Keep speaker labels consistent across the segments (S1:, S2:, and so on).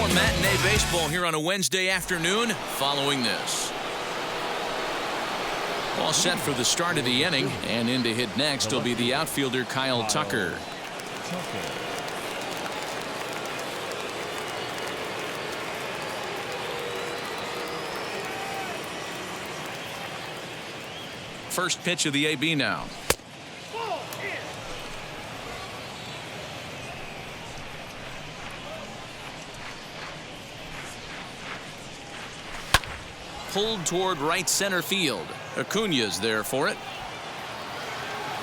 S1: More matinee baseball here on a Wednesday afternoon following this. All set for the start of the inning, and in to hit next will be the outfielder Kyle Tucker. First pitch of the AB now. Pulled toward right center field. Acuna's there for it.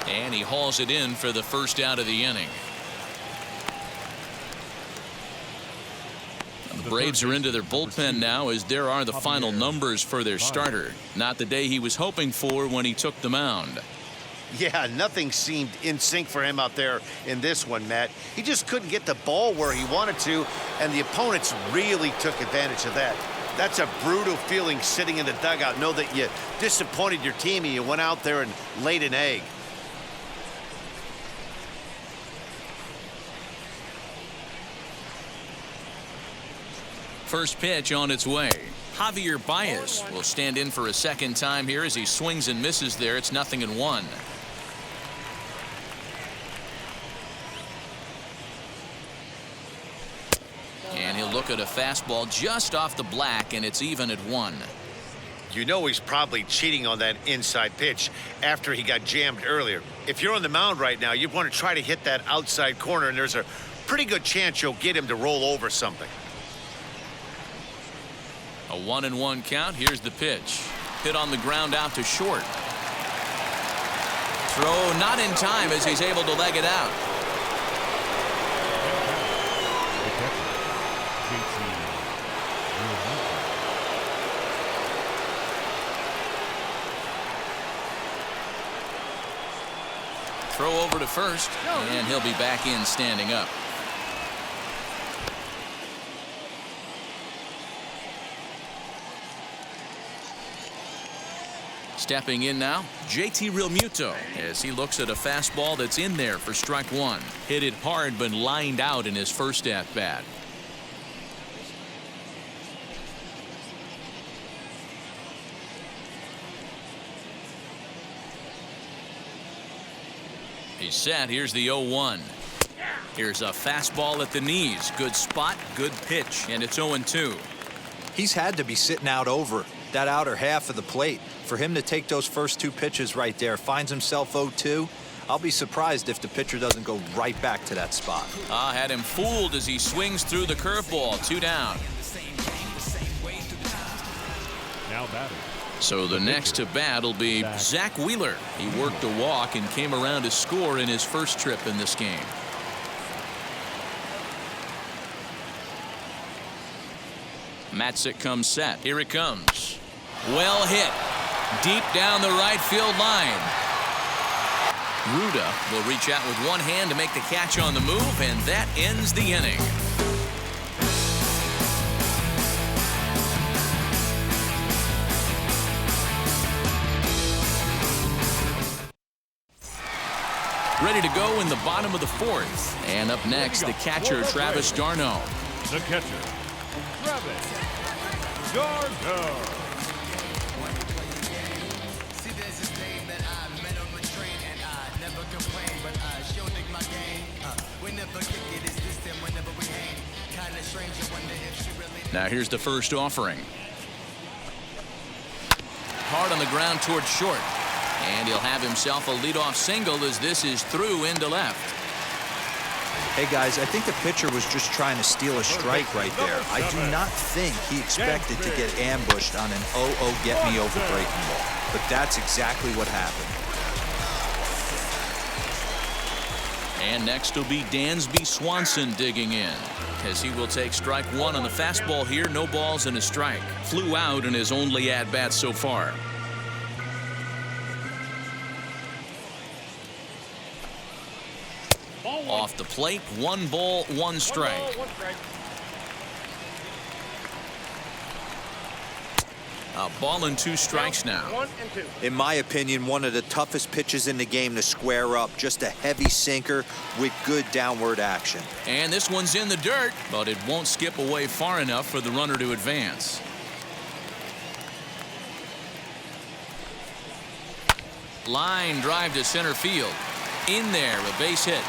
S1: And he hauls it in for the first out of the inning. The Braves are into their bullpen now, as there are the final numbers for their starter. Not the day he was hoping for when he took the mound.
S2: Yeah, nothing seemed in sync for him out there in this one, Matt. He just couldn't get the ball where he wanted to, and the opponents really took advantage of that. That's a brutal feeling sitting in the dugout. Know that you disappointed your team and you went out there and laid an egg.
S1: First pitch on its way. Javier Baez will stand in for a second time here as he swings and misses there. It's 0-1. And he'll look at a fastball just off the black, and it's even at 1.
S2: You know he's probably cheating on that inside pitch after he got jammed earlier. If you're on the mound right now, you want to try to hit that outside corner, and there's a pretty good chance you'll get him to roll over something.
S1: A 1-1 count. Here's the pitch. Hit on the ground out to short. Throw not in time as he's able to leg it out. Throw over to first, and he'll be back in standing up. Stepping in now, JT Realmuto, as he looks at a fastball that's in there for strike 1. Hit it hard, but lined out in his first at-bat. He's set. Here's the 0-1. Here's a fastball at the knees. Good spot, good pitch, and it's 0-2.
S3: He's had to be sitting out over that outer half of the plate. For him to take those first 2 pitches right there, finds himself 0-2. I'll be surprised if the pitcher doesn't go right back to that spot.
S1: Had him fooled as he swings through the curveball. 2 down.
S4: Now batting.
S1: So the next to bat will be Zach Wheeler. He worked a walk and came around to score in his first trip in this game. Matzik comes set. Here it comes. Well hit. Deep down the right field line. Ruda will reach out with one hand to make the catch on the move, and that ends the inning. Ready to go in the bottom of the 4th. And up next, the catcher, Travis d'Arnaud.
S4: The catcher, Travis d'Arnaud.
S1: Now here's the first offering. Hard on the ground toward short. And he'll have himself a leadoff single as this is through into left.
S3: Hey guys, I think the pitcher was just trying to steal a strike right there. I do not think he expected to get ambushed on an 0-0 get me over breaking ball. But that's exactly what happened.
S1: And next will be Dansby Swanson digging in, as he will take strike 1 on the fastball here. No balls and a strike. Flew out in his only at-bat so far. Off the plate, 1 ball, 1 strike. A ball and 2 strikes now.
S5: 1 and 2.
S3: In my opinion, one of the toughest pitches in the game to square up. Just a heavy sinker with good downward action.
S1: And this one's in the dirt, but it won't skip away far enough for the runner to advance. Line drive to center field. In there, a base hit.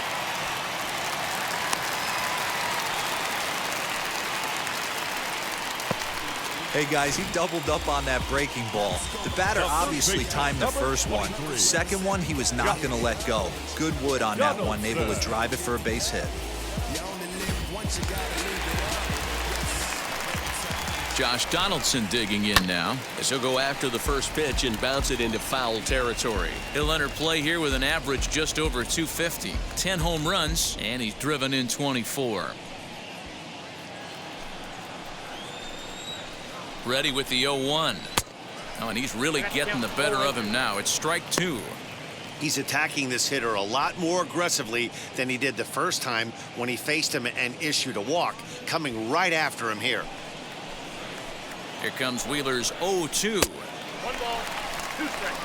S3: Hey guys, he doubled up on that breaking ball. The batter obviously timed the first one. The second one, he was not going to let go. Good wood on that one, able to drive it for a base hit.
S1: Josh Donaldson digging in now as he'll go after the first pitch and bounce it into foul territory. He'll enter play here with an average just over 250, 10 home runs, and he's driven in 24. Ready with the 0-1. Oh, and he's really getting the better of him now. It's strike 2.
S2: He's attacking this hitter a lot more aggressively than he did the first time when he faced him and issued a walk, coming right after him here.
S1: Here comes Wheeler's 0-2.
S5: 1 ball, 2 strikes.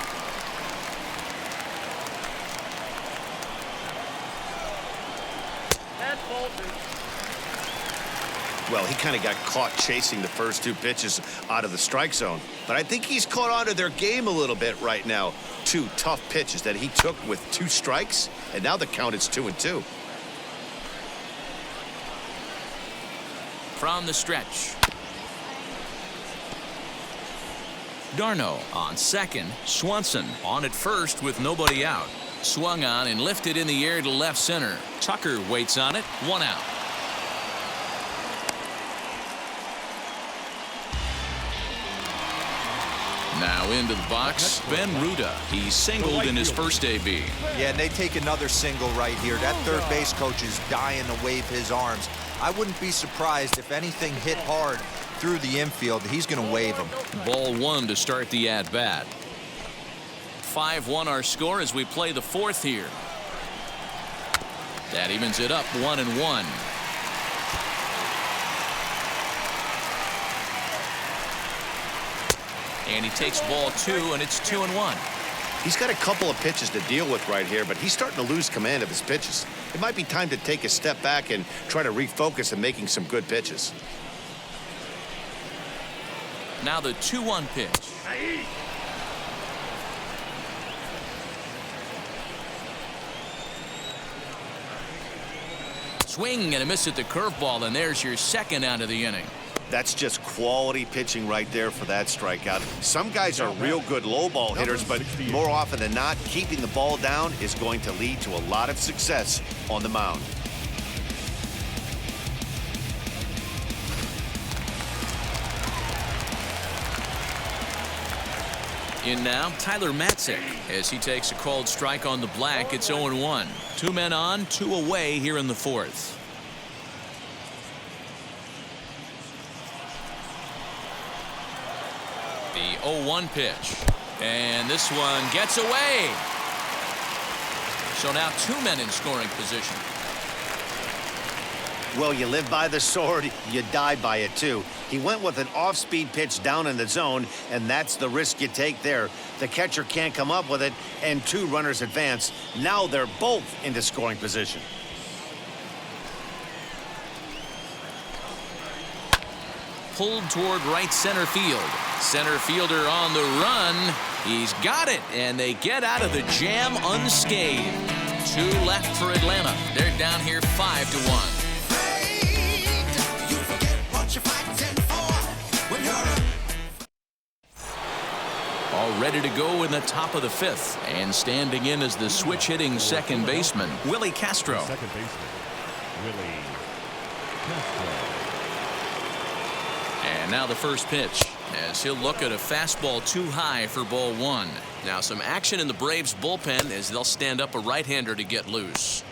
S5: That's ball 2.
S2: Well, he kind of got caught chasing the first 2 pitches out of the strike zone. But I think he's caught on to their game a little bit right now. 2 tough pitches that he took with 2 strikes, and now the count is 2-2.
S1: From the stretch. Darno on second. Swanson on at first with nobody out. Swung on and lifted in the air to left center. Tucker waits on it. 1 out. Now into the box, Ben Ruda. He singled in his first AB.
S3: Yeah, and they take another single right here. That third base coach is dying to wave his arms. I wouldn't be surprised if anything hit hard through the infield. He's going to wave him.
S1: Ball 1 to start the at-bat. 5-1 our score as we play the 4th here. That evens it up 1-1. And he takes ball 2, and it's 2-1.
S2: He's got a couple of pitches to deal with right here, but he's starting to lose command of his pitches. It might be time to take a step back and try to refocus on making some good pitches.
S1: Now the 2-1 pitch. Swing and a miss at the curveball, and there's your second out of the inning.
S2: That's just quality pitching right there for that strikeout. Some guys are real good low ball hitters, but more often than not, keeping the ball down is going to lead to a lot of success on the mound.
S1: In now, Tyler Matzik as he takes a called strike on the black. It's 0-1. 2 men on, 2 away here in the 4th. The 0-1 pitch. And this one gets away. So now 2 men in scoring position.
S2: Well, you live by the sword, you die by it too. He went with an off-speed pitch down in the zone, and that's the risk you take there. The catcher can't come up with it, and 2 runners advance. Now they're both into scoring position.
S1: Pulled toward right center field. Center fielder on the run. He's got it, and they get out of the jam unscathed. 2 left for Atlanta. They're down here 5-1. All ready to go in the top of the 5th, and standing in as the switch-hitting second baseman, Willie Castro.
S4: Second baseman, Willie Castro.
S1: And now the first pitch, as he'll look at a fastball too high for ball 1. Now some action in the Braves bullpen as they'll stand up a right-hander to get loose.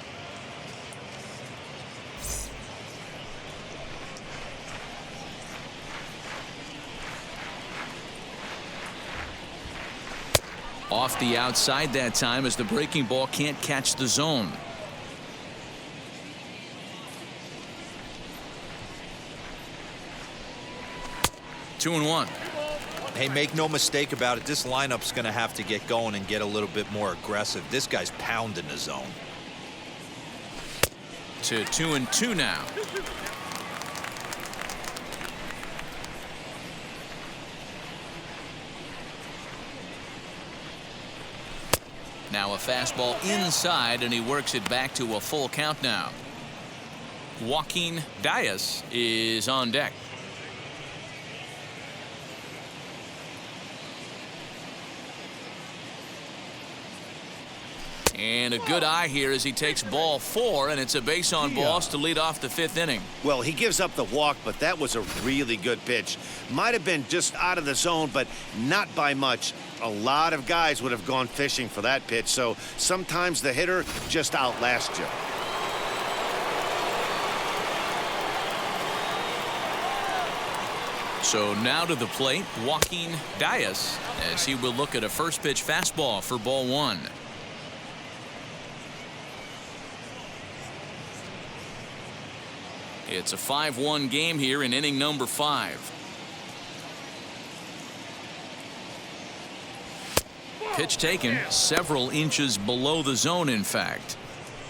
S1: Off the outside that time as the breaking ball can't catch the zone. Two and 1.
S3: Hey, make no mistake about it, this lineup's going to have to get going and get a little bit more aggressive. This guy's pounding the zone.
S1: To 2-2 now. Now a fastball inside, and he works it back to a full count now. Joaquin Diaz is on deck. And a good eye here as he takes ball 4, and it's a base on balls to lead off the 5th inning.
S2: Well, he gives up the walk, but that was a really good pitch. Might have been just out of the zone, but not by much. A lot of guys would have gone fishing for that pitch, so sometimes the hitter just outlasts you.
S1: So now to the plate, Joaquin Diaz, as he will look at a first pitch fastball for ball 1. It's a 5-1 game here in inning number 5. Pitch taken several inches below the zone, in fact.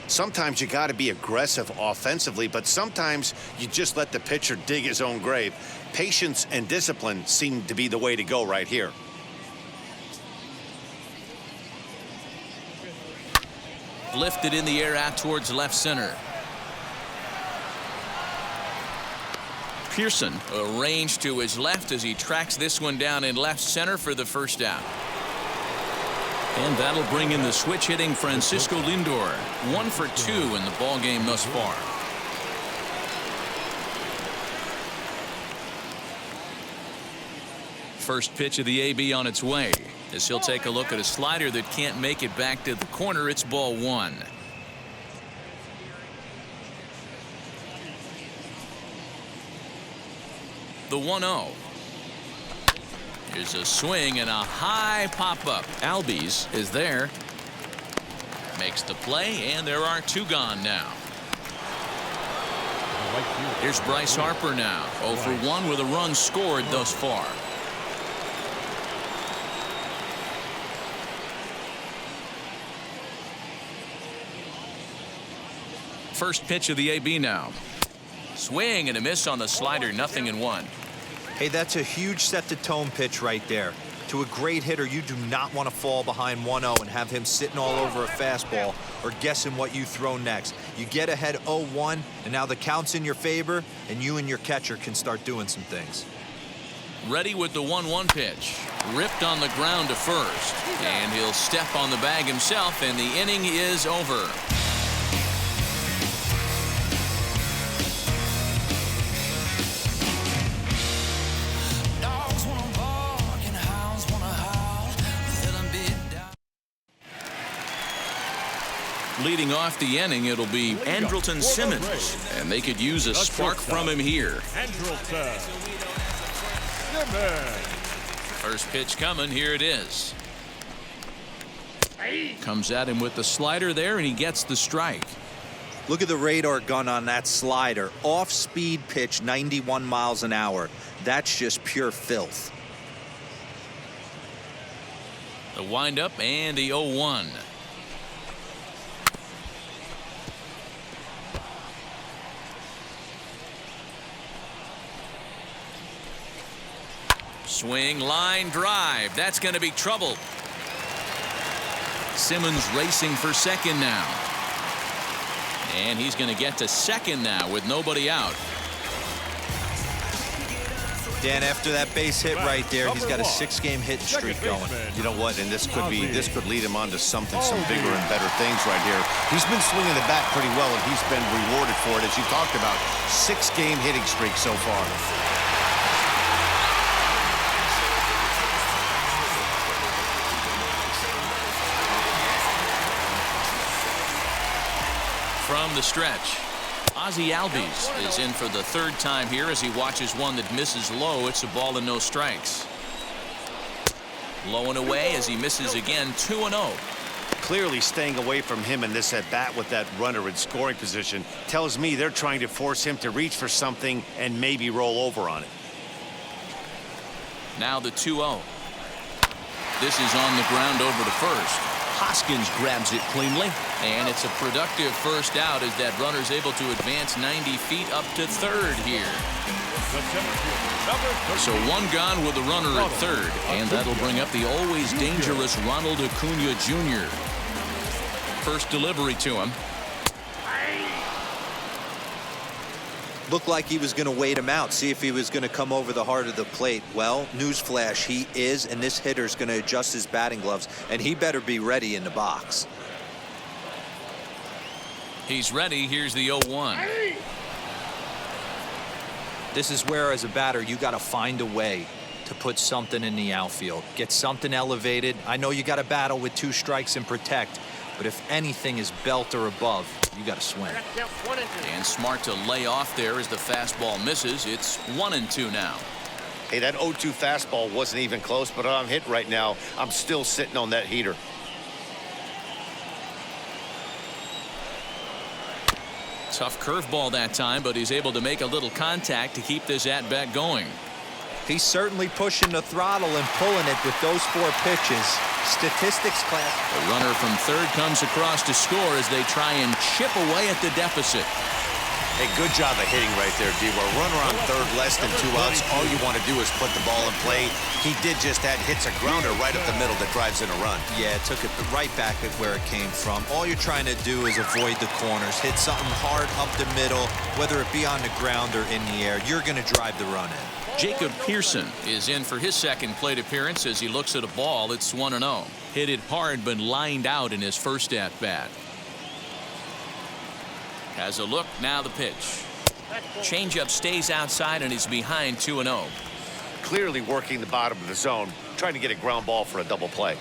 S2: Sometimes you got to be aggressive offensively, but sometimes you just let the pitcher dig his own grave. Patience and discipline seem to be the way to go right here.
S1: Lifted in the air out towards left center. Pearson arranged to his left as he tracks this one down in left center for the first out. And that'll bring in the switch hitting Francisco Lindor. 1 for 2 in the ball game thus far. First pitch of the AB on its way as he'll take a look at a slider that can't make it back to the corner. It's ball 1. The 1-0. Here's a swing and a high pop-up. Albies is there. Makes the play, and there are 2 gone now. Here's Bryce Harper now. 0 for 1 with a run scored thus far. First pitch of the AB now. Swing and a miss on the slider, 0-1.
S3: Hey, that's a huge set the tone pitch right there. To a great hitter, you do not want to fall behind 1-0 and have him sitting all over a fastball or guessing what you throw next. You get ahead 0-1, and now the count's in your favor, and you and your catcher can start doing some things.
S1: Ready with the 1-1 pitch. Ripped on the ground to first, and he'll step on the bag himself, and the inning is over. Leading off the inning, it'll be Andrelton Simmons, and they could use a spark from him here.
S4: Andrelton Simmons.
S1: First pitch coming. Here it is. Comes at him with the slider there, and he gets the strike.
S3: Look at the radar gun on that slider. Off-speed pitch, 91 miles an hour. That's just pure filth.
S1: The windup and the 0-1. Swing, line drive. That's going to be trouble. Simmons racing for second now. And he's going to get to second now with nobody out.
S3: Dan, after that base hit right there, he's got a 6-game hit streak going.
S2: You know what? And this could lead him on to some bigger and better things right here. He's been swinging the bat pretty well, and he's been rewarded for it, as you talked about. 6-game hitting streak so far.
S1: From the stretch, Ozzie Albies is in for the 3rd time here as he watches one that misses low. It's a ball and no strikes. Low and away as he misses again. 2-0.
S2: Clearly staying away from him in this at-bat with that runner in scoring position tells me they're trying to force him to reach for something and maybe roll over on it.
S1: Now the 2-0. This is on the ground over to first. Hoskins grabs it cleanly, and it's a productive first out as that runner's able to advance 90 feet up to third here. So one gone with the runner at third, and that'll bring up the always dangerous Ronald Acuna Jr. First delivery to him.
S3: Looked like he was going to wait him out, see if he was going to come over the heart of the plate. Well, newsflash, he is, and this hitter's going to adjust his batting gloves, and he better be ready in the box.
S1: He's ready. Here's the 0-1.
S3: This is where, as a batter, you got to find a way to put something in the outfield. Get something elevated. I know you got to battle with 2 strikes and protect, but if anything is belt or above, you got to swing.
S1: And smart to lay off there as the fastball misses. It's 1-2 now.
S2: Hey, that 0-2 fastball wasn't even close, but I'm hit right now. I'm still sitting on that heater.
S1: Tough curveball that time, but he's able to make a little contact to keep this at-bat going.
S3: He's certainly pushing the throttle and pulling it with those 4 pitches. Statistics class.
S1: The runner from third comes across to score as they try and chip away at the deficit.
S2: Hey, good job of hitting right there, D. A runner on third, less than 2 outs. All you want to do is put the ball in play. He did just that. Hits a grounder right up the middle that drives in a run.
S3: Yeah, took it right back at where it came from. All you're trying to do is avoid the corners. Hit something hard up the middle, whether it be on the ground or in the air. You're going to drive the run in.
S1: Jacob Pearson is in for his second plate appearance as he looks at a ball. It's 1-0. Hit it hard but lined out in his first at-bat. Has a look, now the pitch. Changeup stays outside and he's behind 2-0.
S2: Clearly working the bottom of the zone, trying to get a ground ball for a double play.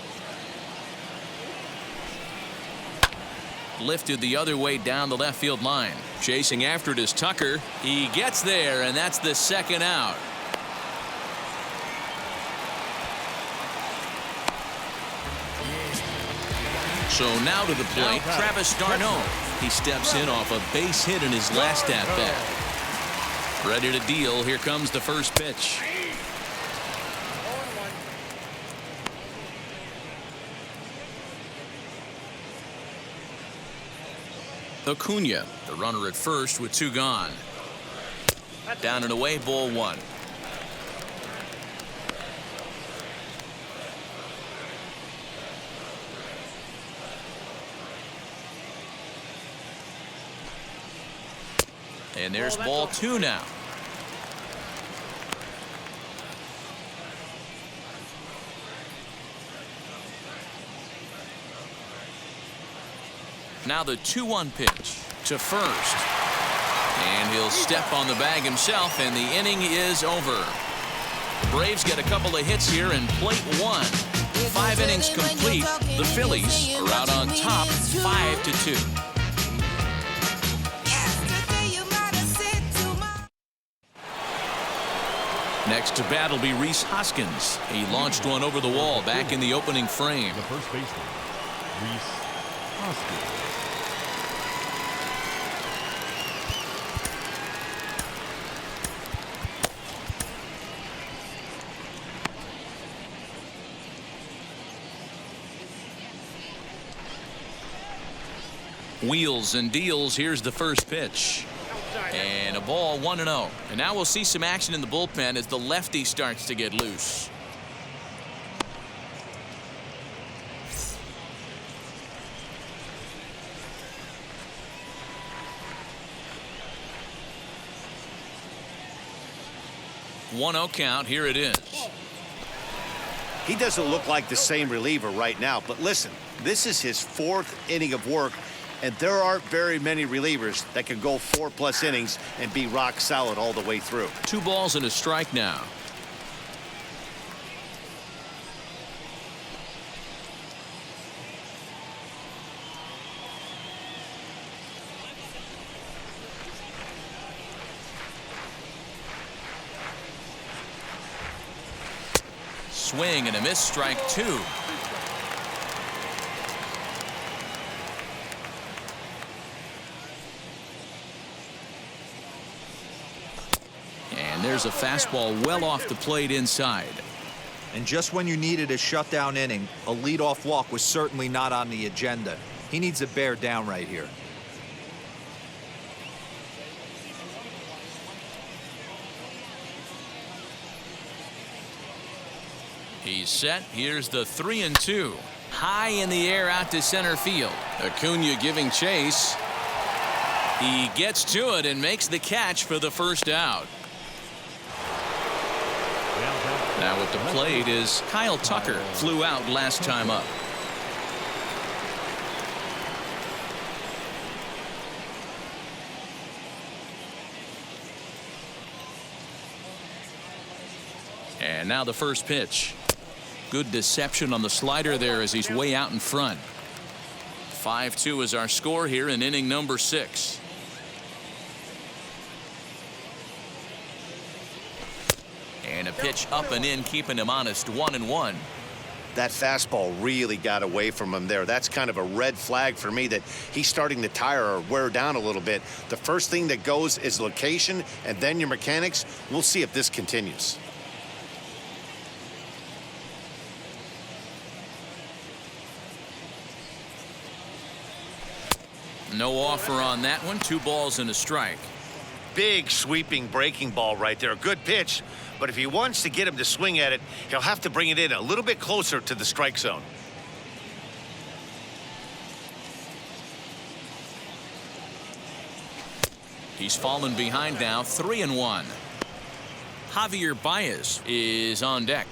S1: Lifted the other way down the left field line. Chasing after it is Tucker. He gets there, and that's the second out. So now to the plate, Travis d'Arnaud. He steps in off a base hit in his last at-bat. Ready to deal. Here comes the first pitch. Acuna, the runner at first with 2 gone. Down and away, ball 1. And there's ball 2 now. Now the 2-1 pitch to first. And he'll step on the bag himself, and the inning is over. The Braves get a couple of hits here in plate 1. 5 innings complete. The Phillies are out on top 5-2. Next to bat will be Rhys Hoskins. He launched one over the wall back in the opening frame.
S4: The first baseman, Rhys Hoskins.
S1: Wheels and deals. Here's the first pitch. And a ball 1-0. And now we'll see some action in the bullpen as the lefty starts to get loose. One-0 count. Here it is.
S2: He doesn't look like the same reliever right now, but listen, this is his 4th inning of work, and there aren't very many relievers that can go 4+ innings and be rock solid all the way through.
S1: 2 balls and a strike now. Swing and a miss, strike 2. And there's a fastball well off the plate inside.
S3: And just when you needed a shutdown inning, a leadoff walk was certainly not on the agenda. He needs to bear down right here.
S1: He's set. Here's the 3-2. High in the air out to center field. Acuna giving chase. He gets to it and makes the catch for the first out. Now at the plate is Kyle Tucker. Flew out last time up. And now the first pitch. Good deception on the slider there as he's way out in front. 5-2 is our score here in inning number 6. And a pitch up and in, keeping him honest, 1-1.
S2: That fastball really got away from him there. That's kind of a red flag for me that he's starting to tire or wear down a little bit. The first thing that goes is location and then your mechanics. We'll see if this continues.
S1: No offer on that one. 2 balls and a strike.
S2: Big sweeping breaking ball right there. Good pitch, but if he wants to get him to swing at it, he'll have to bring it in a little bit closer to the strike zone.
S1: He's fallen behind now, 3-1. Javier Baez is on deck.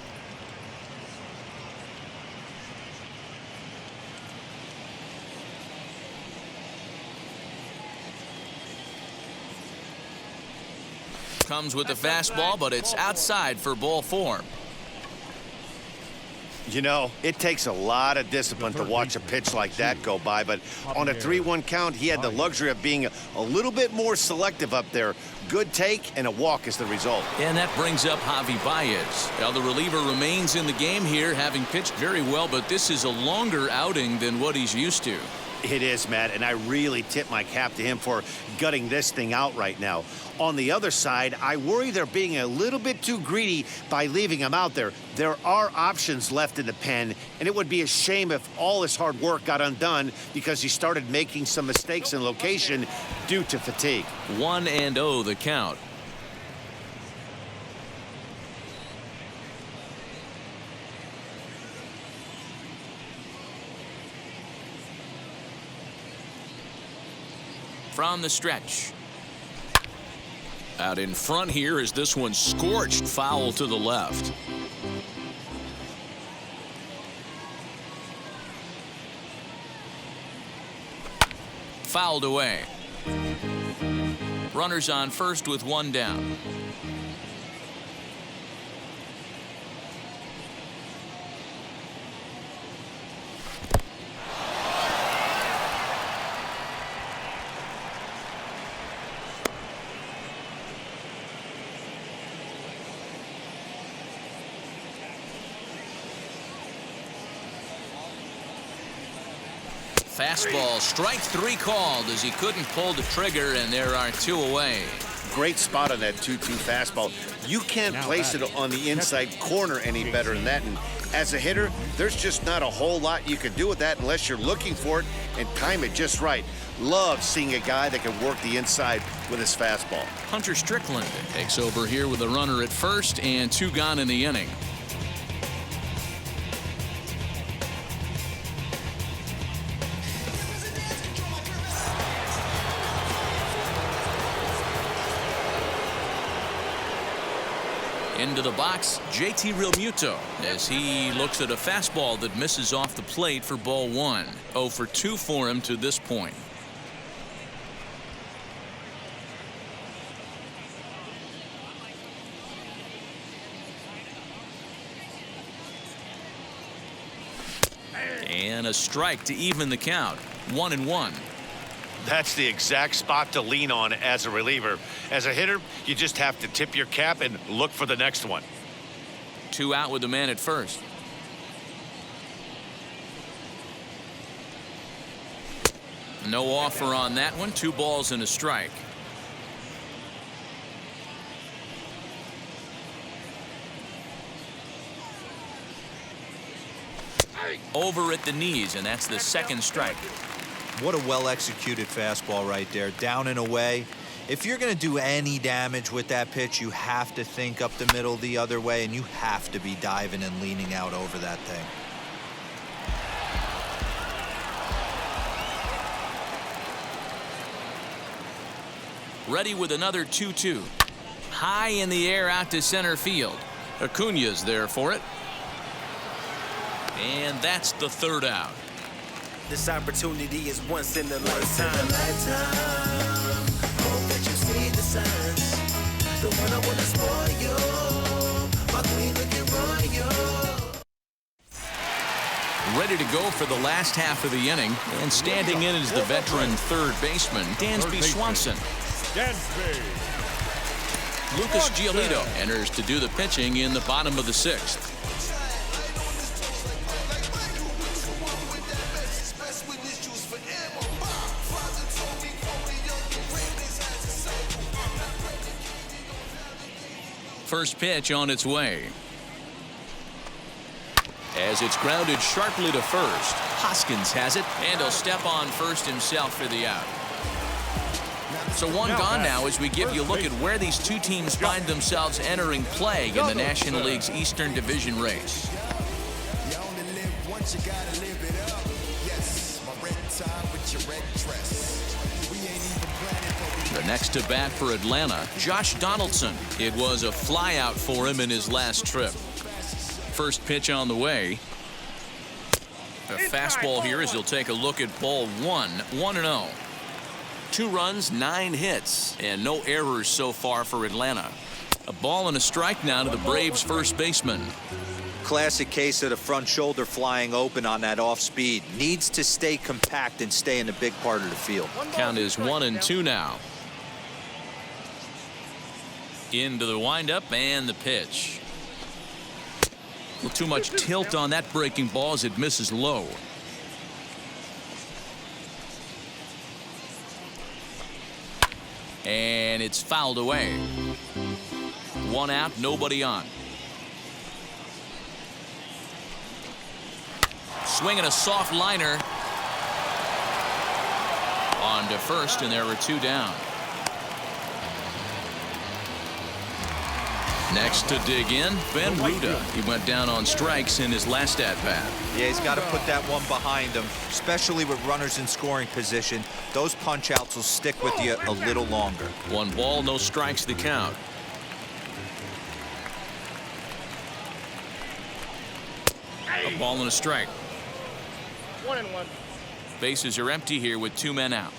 S1: Comes with the fastball, but it's outside for ball 4.
S2: You know, it takes a lot of discipline to watch a pitch like that go by, but on a 3-1 count, he had the luxury of being a little bit more selective up there. Good take and a walk is the result.
S1: And that brings up Javi Baez. Now the reliever remains in the game here, having pitched very well, but this is a longer outing than what he's used to.
S2: It is, Matt, and I really tip my cap to him for gutting this thing out right now. On the other side, I worry they're being a little bit too greedy by leaving him out there. There are options left in the pen, and it would be a shame if all his hard work got undone because he started making some mistakes in location due to fatigue.
S1: 1-0 the count. From the stretch. Out in front here is this one scorched foul to the left. Fouled away. Runners on first with 1 down. Fastball, strike 3 called as he couldn't pull the trigger, and there are 2 away.
S2: Great spot on that 2-2 fastball. You can't place it on the inside corner any better than that. And as a hitter, there's just not a whole lot you can do with that unless you're looking for it and time it just right. Love seeing a guy that can work the inside with his fastball.
S1: Hunter Strickland takes over here with a runner at first and 2 gone in the inning. Into the box, JT Realmuto as he looks at a fastball that misses off the plate for ball 1. 0 for 2 for him to this point. And a strike to even the count. 1-1.
S2: That's the exact spot to lean on as a reliever. As a hitter, you just have to tip your cap and look for the next one.
S1: 2 out with the man at first. No offer on that one. 2 balls and a strike. Over at the knees, and that's the second strike.
S3: What a well-executed fastball right there, down and away. If you're going to do any damage with that pitch, you have to think up the middle the other way, and you have to be diving and leaning out over that thing.
S1: Ready with another 2-2. High in the air out to center field. Acuña's there for it. And that's the third out.
S6: This opportunity is once in a lifetime. Hope that you see the signs. The one I wanna spoil you. My queen looking royal.
S1: Ready to go for the last half of the inning. And standing in is the veteran third baseman, Dansby Swanson. Lucas Giolito enters to do the pitching in the bottom of the sixth. First pitch on its way. As it's grounded sharply to first. Hoskins has it, and he'll step on first himself for the out. So one gone now as we give you a look at where these two teams find themselves entering play in the National League's Eastern Division race.
S6: You only live once, you gotta live it up. Yes, my red tie with your red dress. We ain't even planning for
S1: The next to bat for Atlanta, Josh Donaldson. It was a flyout for him in his last trip. First pitch on the way. A fastball here as he'll take a look at ball one. 1-0. 2 runs, 9 hits, and no errors so far for Atlanta. A ball and a strike now to the Braves' first baseman.
S3: Classic case of the front shoulder flying open on that off speed. Needs to stay compact and stay in the big part of the field.
S1: Count is 1-2 now. Into the windup and the pitch. A little too much tilt on that breaking ball as it misses low. And it's fouled away. 1 out, nobody on. Swinging a soft liner. On to first, and there were 2 down. Next to dig in, Ben Ruda. He went down on strikes in his last at-bat.
S3: Yeah, he's got to put that one behind him, especially with runners in scoring position. Those punch-outs will stick with you a little longer.
S1: 1 ball, no strikes the count. A ball and a strike.
S5: 1-1.
S1: Bases are empty here with 2 men out.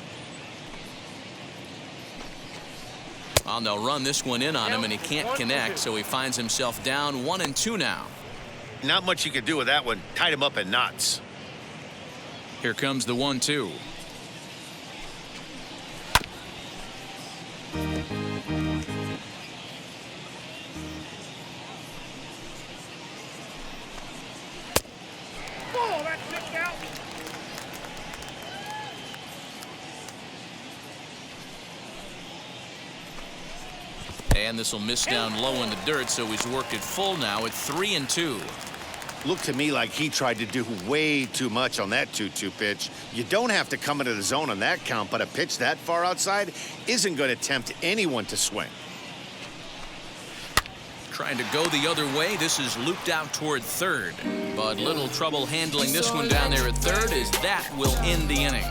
S1: Well, they'll run this one in on him, and he can't connect, so he finds himself down 1-2 now.
S2: Not much you can do with that one. Tied him up in knots.
S1: Here comes the 1-2.
S5: Oh, that's it out.
S1: And this will miss down low in the dirt, so he's worked it full now at 3-2.
S2: Looked to me like he tried to do way too much on that 2-2 pitch. You don't have to come into the zone on that count, but a pitch that far outside isn't going to tempt anyone to swing.
S1: Trying to go the other way. This is looped out toward third, but little trouble handling this one down there at third, as that will end the inning.